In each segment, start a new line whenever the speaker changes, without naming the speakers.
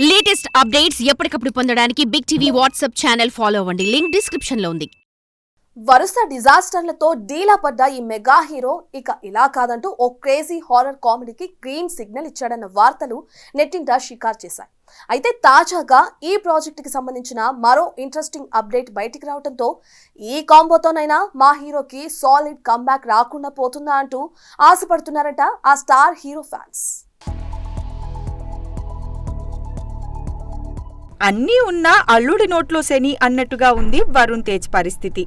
Latest updates ఎప్పటికప్పుడు పొందడానికి big TV WhatsApp channel follow అవ్వండి. లింక్ డిస్క్రిప్షన్ లో ఉంది.
వరుస డిజాస్టర్లతో డీలా పడ్డ ఈ మెగా హీరో ఇక ఇలా కాదంటూ ఓ క్రేజీ హారర్ కామెడీకి గ్రీన్ సిగ్నల్ ఇచ్చాడన్న వార్తలు నెట్టింట షికారు చేశాయి. అయితే తాజాగా ఈ ప్రాజెక్ట్ కి సంబంధించిన మరో ఇంట్రెస్టింగ్ అప్డేట్ బయటికి రావడంతో ఈ కాంబోతోనైనా మా హీరోకి సాలిడ్ కమ్బ్యాక్ రాకుండా పోతుందా అంటూ ఆశపడుతున్నారట ఆ స్టార్ హీరో ఫ్యాన్స్.
అన్నీ ఉన్నా అల్లుడి నోట్లో శని అన్నట్టుగా ఉంది వరుణ్ తేజ్ పరిస్థితి.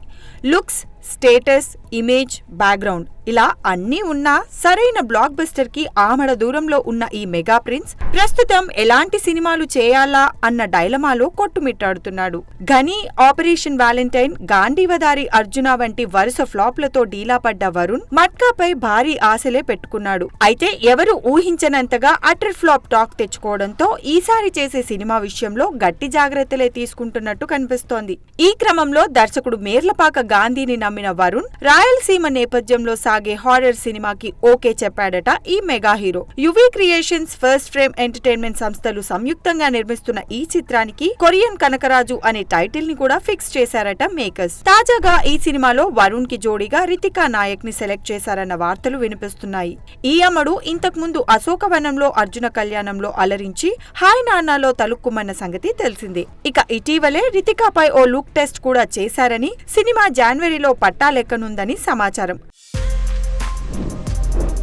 లుక్స్, స్టేటస్, ఇమేజ్, బ్యాక్గ్రౌండ్ ఇలా అన్నీ ఉన్నా సరైన బ్లాక్ బస్టర్ కి ఆమడ దూరంలో ఉన్న ఈ మెగా ప్రిన్స్ ప్రస్తుతం ఎలాంటి సినిమాలు చేయాలా అన్న డైలమాలో కొట్టుమిట్టాడుతున్నాడు. ఘనీ, ఆపరేషన్ వ్యాలంటైన్, గాంధీవదారి అర్జున వంటి వరుస ఫ్లాప్లతో డీలా పడ్డ వరుణ్ మట్కాపై భారీ ఆశలే పెట్టుకున్నాడు. అయితే ఎవరు ఊహించనంతగా అటర్ ఫ్లాప్ టాక్ తెచ్చుకోవడంతో ఈసారి చేసే సినిమా విషయంలో గట్టి జాగ్రత్తలే తీసుకుంటున్నట్టు కనిపిస్తోంది. ఈ క్రమంలో దర్శకుడు మేర్లపాక గాంధీని నమ్మిన వరుణ్ రాయలసీమ నేపథ్యంలో సాగే హారర్ సినిమాకి ఓకే చెప్పాడట ఈ mega hero. UV creations, first frame entertainment సంస్థలు సంయుక్తంగా నిర్మిస్తున్న ఈ చిత్రానికి కొరియన్ కనకరాజు అనే టైటిల్ ని కూడా ఫిక్స్ చేశారట మేకర్స్. తాజాగా ఈ సినిమాలో వరుణ్ కి జోడీగా రితికా నాయక్ ని సెలెక్ట్ చేశారన్న వార్తలు వినిపిస్తున్నాయి. ఈ అమ్మడు ఇంతకుముందు అశోకవనంలో అర్జున కళ్యాణంలో అలరించి హాయ్ నాన్నలో తలుక్కుమన్న సంగతి తెలిసిందే. ఇక ఇటీవలే రితికాపై ఓ లుక్ టెస్ట్ కూడా చేశారని, సినిమా జనవరిలో పట్టాలెక్కనుందని సమాచారం.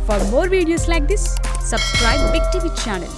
For more videos like this, subscribe Big TV channel.